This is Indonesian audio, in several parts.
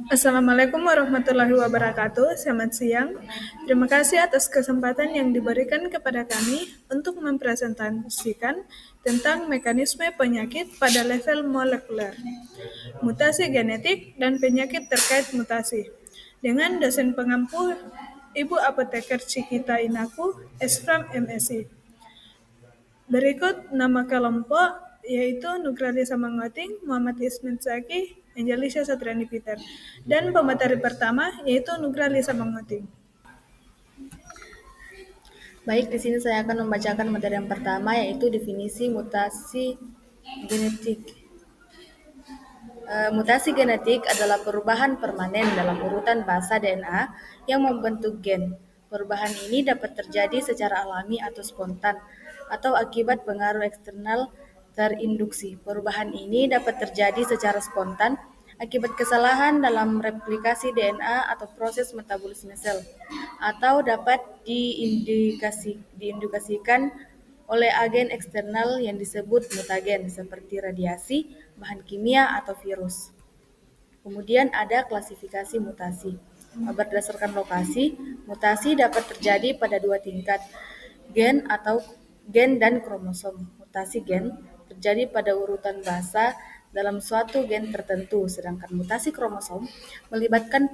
Assalamualaikum warahmatullahi wabarakatuh. Selamat siang. Terima kasih atas kesempatan yang diberikan kepada kami untuk mempresentasikan tentang mekanisme penyakit pada level molekuler, mutasi genetik, dan penyakit terkait mutasi. Dengan dosen pengampu Ibu Apoteker Cikita Inaku, Esfram MSI. Berikut nama kelompok yaitu Nugralisa Mangoting, Muhammad Ismet Zaki, Angelisha Satriani Peter. Dan pemateri pertama yaitu Nugralisa Mangoting. Baik, di sini saya akan membacakan materi yang pertama yaitu definisi mutasi genetik. Mutasi genetik adalah perubahan permanen dalam urutan basa DNA yang membentuk gen. Perubahan ini dapat terjadi secara alami atau spontan atau akibat pengaruh eksternal terinduksi. Perubahan ini dapat terjadi secara spontan akibat kesalahan dalam replikasi DNA atau proses metabolisme sel, atau dapat diindikasikan oleh agen eksternal yang disebut mutagen seperti radiasi, bahan kimia, atau virus. Kemudian ada klasifikasi mutasi. Berdasarkan lokasi, mutasi dapat terjadi pada dua tingkat, gen dan kromosom. Mutasi gen terjadi pada urutan basa dalam suatu gen tertentu, sedangkan mutasi kromosom melibatkan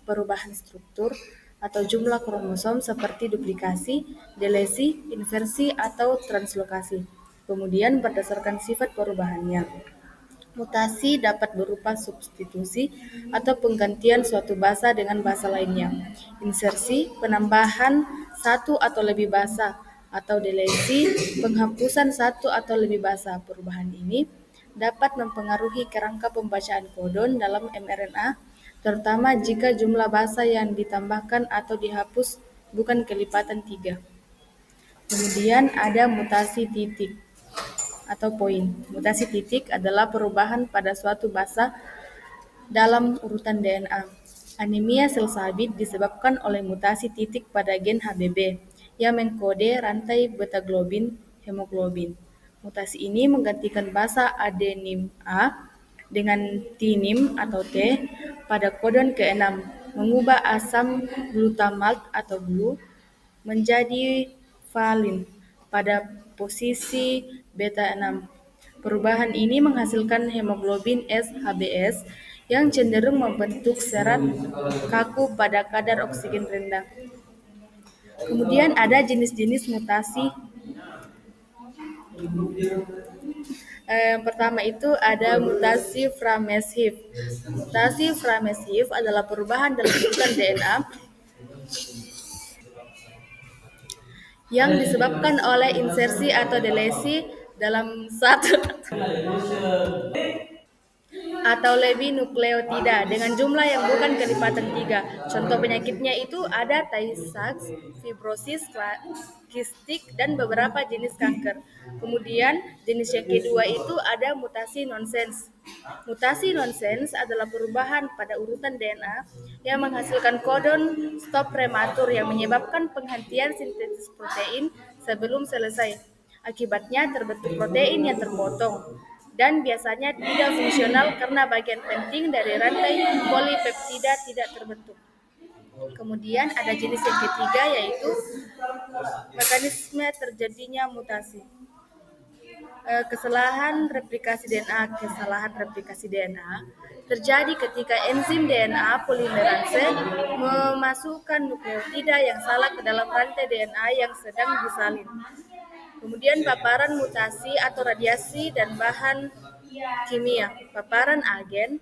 perubahan struktur atau jumlah kromosom seperti duplikasi, delesi, inversi, atau translokasi. Kemudian berdasarkan sifat perubahannya. Mutasi dapat berupa substitusi atau penggantian suatu bahasa dengan bahasa lainnya. Insersi, penambahan satu atau lebih bahasa, atau delesi, penghapusan satu atau lebih bahasa. Perubahan ini dapat mempengaruhi kerangka pembacaan kodon dalam mRNA, terutama jika jumlah bahasa yang ditambahkan atau dihapus bukan kelipatan 3. Kemudian ada mutasi titik atau poin. Mutasi titik adalah perubahan pada suatu basa dalam urutan DNA. Anemia sel sabit disebabkan oleh mutasi titik pada gen HBB yang mengkode rantai beta globin hemoglobin. Mutasi ini menggantikan basa adenim A dengan tinim atau T pada kodon ke-6, mengubah asam glutamate atau GLU menjadi valin pada posisi beta-6. Perubahan ini menghasilkan hemoglobin S HbS yang cenderung membentuk serat kaku pada kadar oksigen rendah. Kemudian ada jenis-jenis mutasi. Yang pertama itu ada mutasi Frameshiv. Mutasi Frameshiv adalah perubahan dalam urutan DNA yang disebabkan oleh insersi atau delesi dalam satu atau lebih nukleotida dengan jumlah yang bukan kelipatan 3. Contoh penyakitnya itu ada Tay-Sachs, fibrosis kistik, dan beberapa jenis kanker. Kemudian jenis yang kedua itu ada mutasi nonsens. Mutasi nonsens adalah perubahan pada urutan DNA yang menghasilkan kodon stop prematur yang menyebabkan penghentian sintesis protein sebelum selesai. Akibatnya terbentuk protein yang terpotong dan biasanya tidak fungsional karena bagian penting dari rantai polipeptida tidak terbentuk. Kemudian ada jenis yang ketiga yaitu mekanisme terjadinya mutasi. Kesalahan replikasi DNA terjadi ketika enzim DNA polimerase memasukkan nukleotida yang salah ke dalam rantai DNA yang sedang disalin. Kemudian paparan mutasi atau radiasi dan bahan kimia. Paparan agen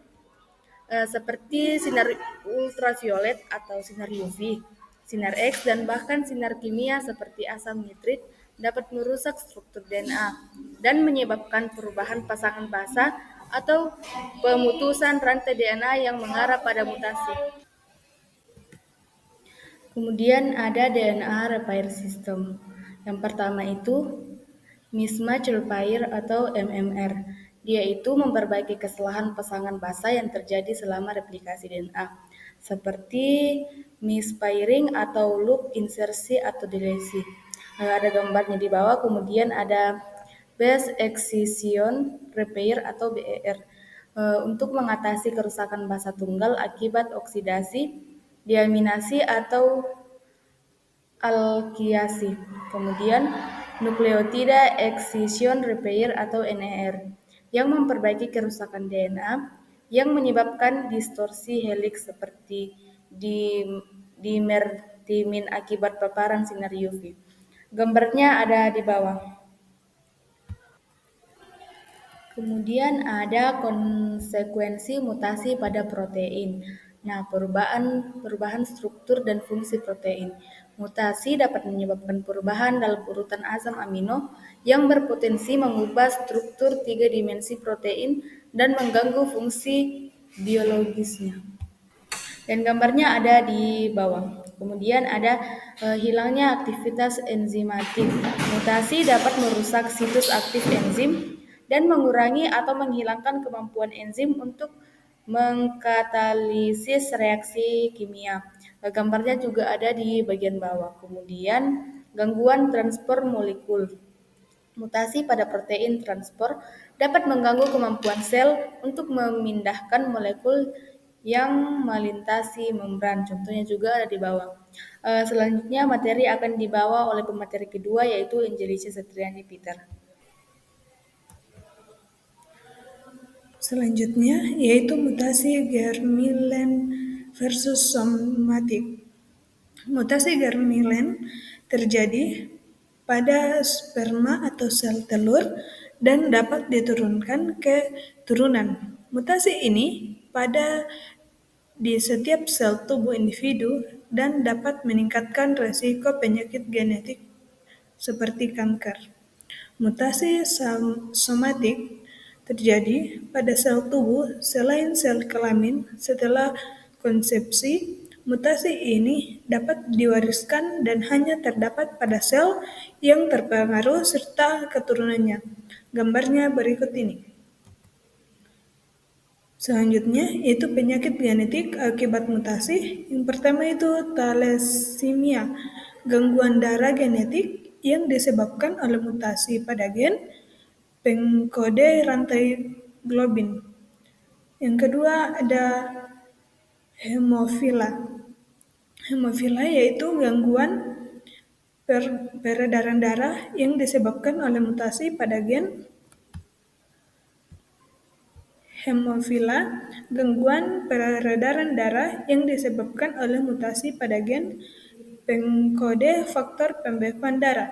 seperti sinar ultraviolet atau sinar UV, sinar X, dan bahkan sinar kimia seperti asam nitrit dapat merusak struktur DNA dan menyebabkan perubahan pasangan basa atau pemutusan rantai DNA yang mengarah pada mutasi. Kemudian ada DNA repair system. Yang pertama itu mismatch repair atau MMR. Dia itu memperbaiki kesalahan pasangan basa yang terjadi selama replikasi DNA, seperti mispairing atau loop insersi atau delesi. Ada gambarnya di bawah. Kemudian ada base excision repair atau BER. untuk mengatasi kerusakan basa tunggal akibat oksidasi, deaminasi atau alkiasi. Kemudian nukleotida excision repair atau NER yang memperbaiki kerusakan DNA yang menyebabkan distorsi helix seperti di dimertimin akibat paparan sinar UV. Gambarnya ada di bawah. Kemudian ada konsekuensi mutasi pada protein. Nah, perubahan struktur dan fungsi protein. Mutasi dapat menyebabkan perubahan dalam urutan asam amino yang berpotensi mengubah struktur tiga dimensi protein dan mengganggu fungsi biologisnya. Dan gambarnya ada di bawah. Kemudian ada hilangnya aktivitas enzimatik. Mutasi dapat merusak situs aktif enzim dan mengurangi atau menghilangkan kemampuan enzim untuk mengkatalisis reaksi kimia. Gambarnya juga ada di bagian bawah. Kemudian gangguan transport molekul. Mutasi pada protein transport dapat mengganggu kemampuan sel untuk memindahkan molekul yang melintasi membran. Contohnya juga ada di bawah. Selanjutnya materi akan dibawa oleh pemateri kedua yaitu Angelisa Satriani Peter. Selanjutnya yaitu mutasi germline versus somatic. Mutasi germline terjadi pada sperma atau sel telur dan dapat diturunkan ke turunan. Mutasi ini pada di setiap sel tubuh individu dan dapat meningkatkan resiko penyakit genetik seperti kanker. Mutasi somatik terjadi pada sel tubuh selain sel kelamin setelah konsepsi. Mutasi ini dapat diwariskan dan hanya terdapat pada sel yang terpengaruh serta keturunannya. Gambarnya berikut ini. Selanjutnya yaitu penyakit genetik akibat mutasi. Yang pertama itu thalassemia, gangguan darah genetik yang disebabkan oleh mutasi pada gen pengkode rantai globin. Yang kedua ada hemofila. Hemofila yaitu gangguan peredaran darah yang disebabkan oleh mutasi pada gen hemofila, gangguan peredaran darah yang disebabkan oleh mutasi pada gen pengkode faktor pembekuan darah.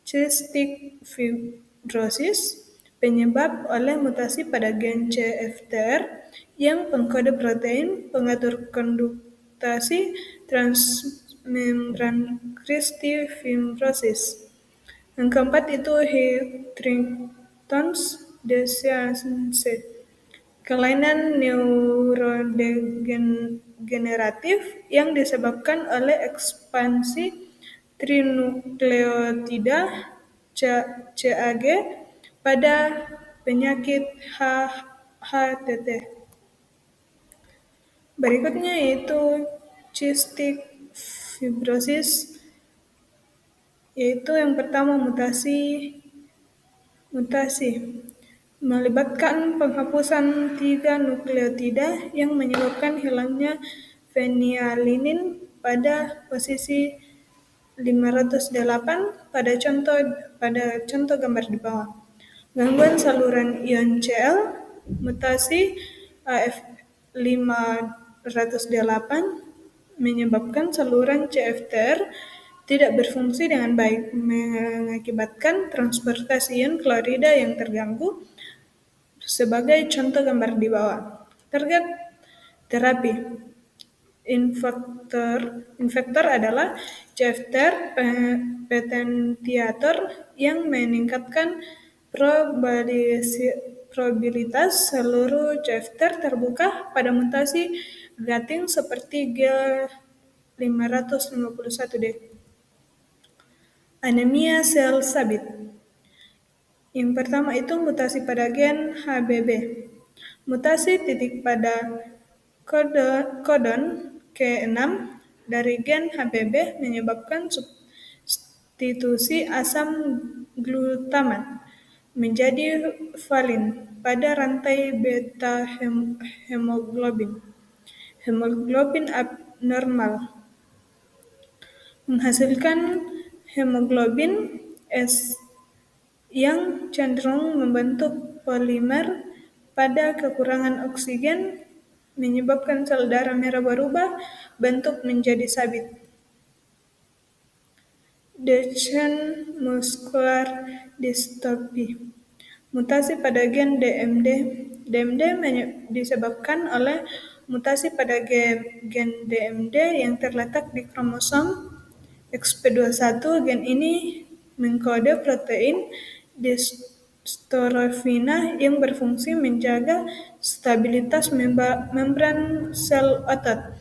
Cystic fibrosis, penyebab oleh mutasi pada gen CFTR yang pengkode protein pengatur konduktasi transmembran cystic fibrosis. Yang keempat itu Huntington's disease, kelainan neurodegeneratif yang disebabkan oleh ekspansi trinukleotida CAG pada penyakit HTT. Berikutnya yaitu cystic fibrosis, yaitu yang pertama mutasi melibatkan penghapusan 3 nukleotida yang menyebabkan hilangnya phenylalanine pada posisi 508 pada contoh gambar di bawah. Gangguan saluran ion Cl, mutasi AF508 menyebabkan saluran CFTR tidak berfungsi dengan baik, mengakibatkan transportasi ion klorida yang terganggu. Sebagai contoh gambar di bawah. Target terapi infektor adalah CFTR potentiator yang meningkatkan probabilitas seluruh CFTR terbuka pada mutasi gating seperti G551D. Anemia sel sabit. Yang pertama itu mutasi pada gen HBB. Mutasi titik pada kodon K6 dari gen HBB menyebabkan substitusi asam glutamat menjadi valin pada rantai beta hemoglobin. Hemoglobin abnormal menghasilkan hemoglobin S yang cenderung membentuk polimer pada kekurangan oksigen, menyebabkan sel darah merah berubah bentuk menjadi sabit. Duchenne muscular dystrophy, mutasi pada gen DMD. DMD disebabkan oleh mutasi pada gen DMD yang terletak di kromosom XP21. Gen ini mengkode protein dystrofina yang berfungsi menjaga stabilitas membran sel otot.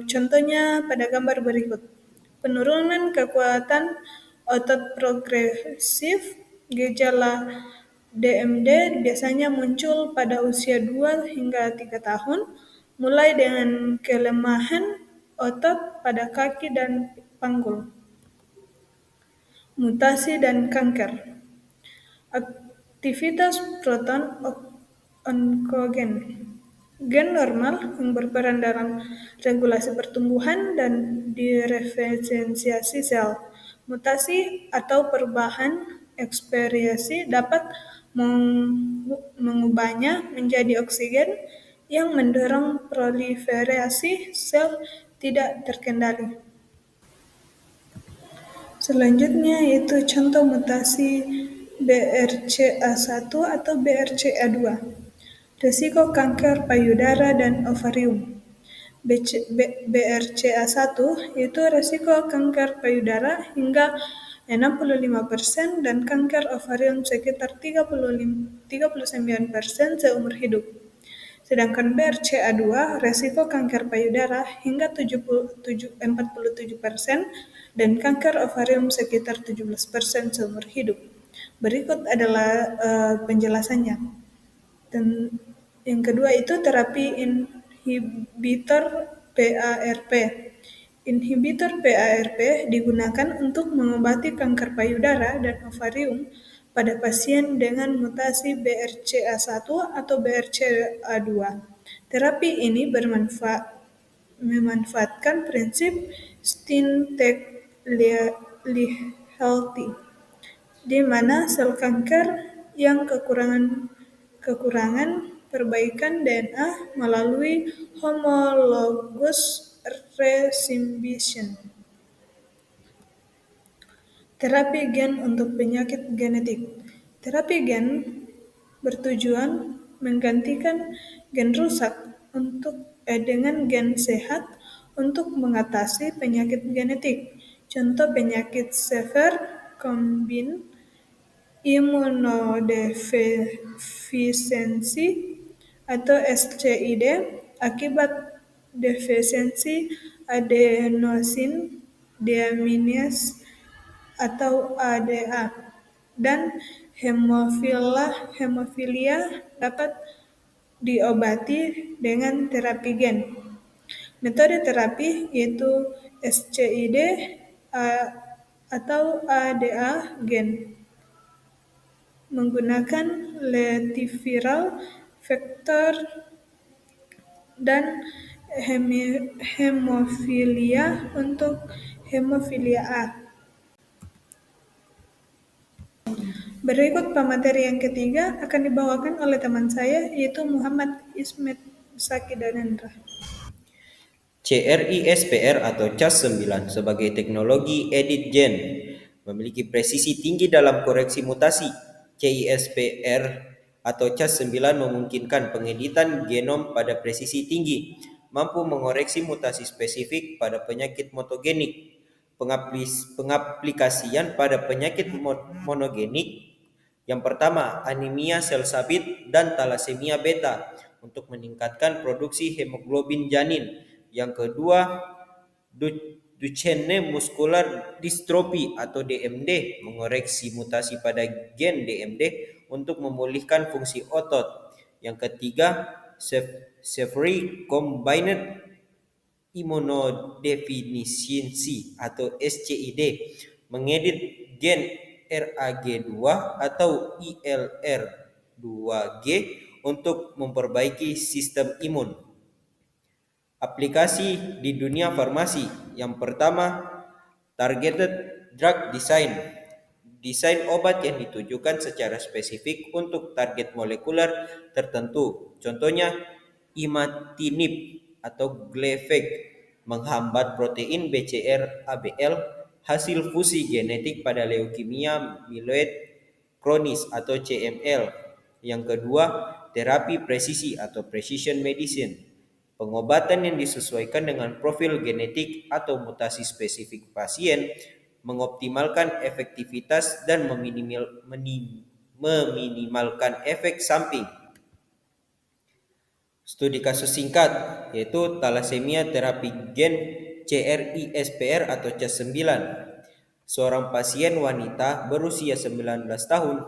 Contohnya pada gambar berikut. Penurunan kekuatan otot progresif. Gejala DMD biasanya muncul pada usia 2 hingga 3 tahun, mulai dengan kelemahan otot pada kaki dan panggul. Mutasi dan kanker. Aktivitas proton onkogen. Gen normal yang berperan dalam regulasi pertumbuhan dan diferensiasi sel. Mutasi atau perubahan ekspresi dapat mengubahnya menjadi oksigen yang mendorong proliferasi sel tidak terkendali. Selanjutnya yaitu contoh mutasi BRCA1 atau BRCA2. Risiko kanker payudara dan ovarium. BRCA1 itu risiko kanker payudara hingga 65% dan kanker ovarium sekitar 39% seumur hidup. Sedangkan BRCA2 resiko kanker payudara hingga 47% dan kanker ovarium sekitar 17% seumur hidup. Berikut adalah penjelasannya. Dan yang kedua itu terapi inhibitor PARP. Inhibitor PARP digunakan untuk mengobati kanker payudara dan ovarium pada pasien dengan mutasi BRCA1 atau BRCA2. Terapi ini memanfaatkan prinsip Steen-Tech-Liechti, di mana sel kanker yang kekurangan perbaikan DNA melalui homologous recombination. Terapi gen untuk penyakit genetik. Terapi gen bertujuan menggantikan gen rusak dengan gen sehat untuk mengatasi penyakit genetik. Contoh penyakit severe combined immunodeficiency atau SCID akibat defisiensi adenosine deaminase atau ADA, dan hemofilia dapat diobati dengan terapi gen. Metode terapi yaitu SCID atau ADA gen menggunakan lentiviral vektor dan hemofilia untuk hemofilia A. Berikut pemateri yang ketiga akan dibawakan oleh teman saya yaitu Muhammad Ismet Sakidanendra. CRISPR atau Cas9 sebagai teknologi edit gen memiliki presisi tinggi dalam koreksi mutasi. CRISPR atau Cas9 memungkinkan pengeditan genom pada presisi tinggi, mampu mengoreksi mutasi spesifik pada penyakit motogenik. Pengaplikasian pada penyakit monogenik. Yang pertama, anemia sel sabit dan talasemia beta untuk meningkatkan produksi hemoglobin janin. Yang kedua, Duchenne muscular dystrophy atau DMD, mengoreksi mutasi pada gen DMD untuk memulihkan fungsi otot. Yang ketiga, Severe combined immunodeficiency atau SCID, mengedit gen GRAG2 atau ILR2G untuk memperbaiki sistem imun. Aplikasi di dunia farmasi. Yang pertama, targeted drug design. Desain obat yang ditujukan secara spesifik untuk target molekuler tertentu. Contohnya, imatinib atau Gleevec menghambat protein BCR-ABL hasil fusi genetik pada leukemia mieloid kronis atau CML. Yang kedua, terapi presisi atau precision medicine. Pengobatan yang disesuaikan dengan profil genetik atau mutasi spesifik pasien, mengoptimalkan efektivitas dan meminimalkan efek samping. Studi kasus singkat yaitu talasemia terapi gen CRISPR atau CAS9. Seorang pasien wanita berusia 19 tahun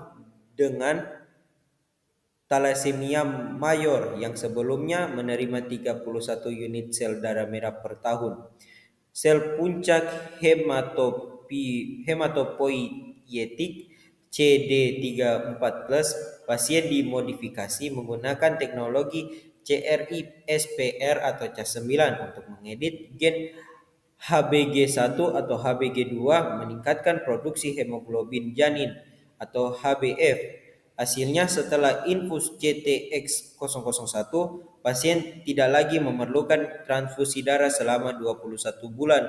dengan talasemia mayor yang sebelumnya menerima 31 unit sel darah merah per tahun. Sel puncak hematopoietik CD34+, pasien dimodifikasi menggunakan teknologi CRISPR atau Cas9 untuk mengedit gen HBG1 atau HBG2 meningkatkan produksi hemoglobin janin atau HbF. Hasilnya setelah infus CTX001, pasien tidak lagi memerlukan transfusi darah selama 21 bulan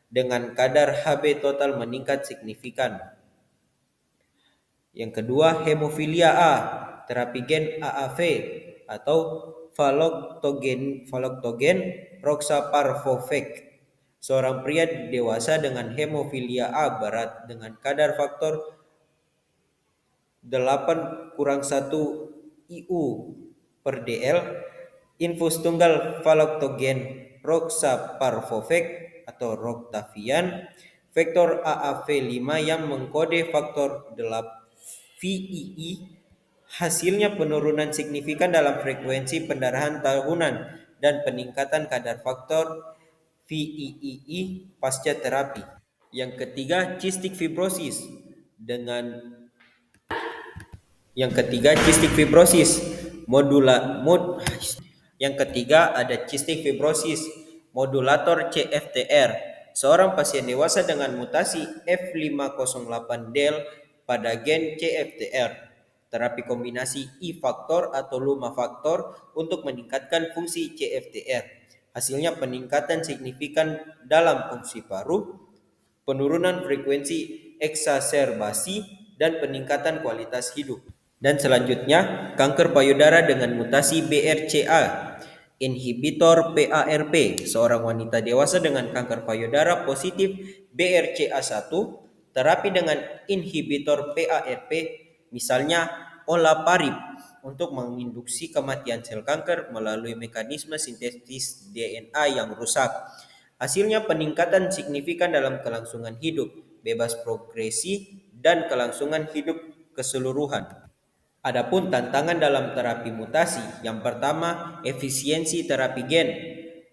dengan kadar Hb total meningkat signifikan. Yang kedua, hemofilia A, terapi gen AAV atau Valoctogen roxaparvovec. Seorang pria dewasa dengan hemofilia A berat dengan kadar faktor 8 kurang 1 IU per DL, infus tunggal Valoctogen roxaparvovec atau Roctavian, vektor AAV5 yang mengkode faktor 8 VII, hasilnya penurunan signifikan dalam frekuensi pendarahan tahunan dan peningkatan kadar faktor VII pasca terapi. Yang ketiga, cystic fibrosis Yang ketiga ada cystic fibrosis modulator CFTR. Seorang pasien dewasa dengan mutasi F508del pada gen CFTR. Terapi kombinasi I-faktor atau LUMA faktor untuk meningkatkan fungsi CFTR. Hasilnya peningkatan signifikan dalam fungsi paru, penurunan frekuensi eksaserbasi, dan peningkatan kualitas hidup. Dan selanjutnya, kanker payudara dengan mutasi BRCA, inhibitor PARP. Seorang wanita dewasa dengan kanker payudara positif BRCA1, terapi dengan inhibitor PARP, misalnya olaparib, untuk menginduksi kematian sel kanker melalui mekanisme sintesis DNA yang rusak. Hasilnya peningkatan signifikan dalam kelangsungan hidup, bebas progresi, dan kelangsungan hidup keseluruhan. Adapun tantangan dalam terapi mutasi, yang pertama, efisiensi terapi gen.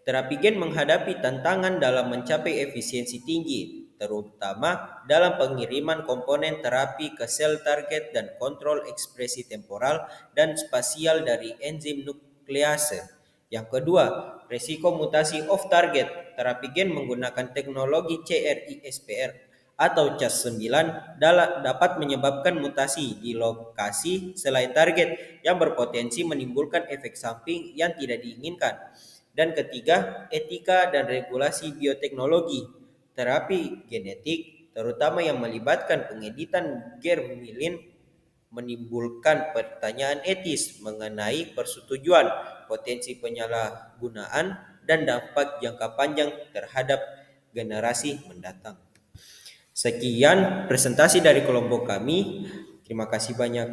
Terapi gen menghadapi tantangan dalam mencapai efisiensi tinggi, terutama dalam pengiriman komponen terapi ke sel target dan kontrol ekspresi temporal dan spasial dari enzim nuklease. Yang kedua, resiko mutasi off target. Terapi gen menggunakan teknologi CRISPR atau Cas9 dapat menyebabkan mutasi di lokasi selain target yang berpotensi menimbulkan efek samping yang tidak diinginkan. Dan ketiga, etika dan regulasi bioteknologi. Terapi genetik, terutama yang melibatkan pengeditan germline, menimbulkan pertanyaan etis mengenai persetujuan, potensi penyalahgunaan, dan dampak jangka panjang terhadap generasi mendatang. Sekian presentasi dari kelompok kami. Terima kasih banyak.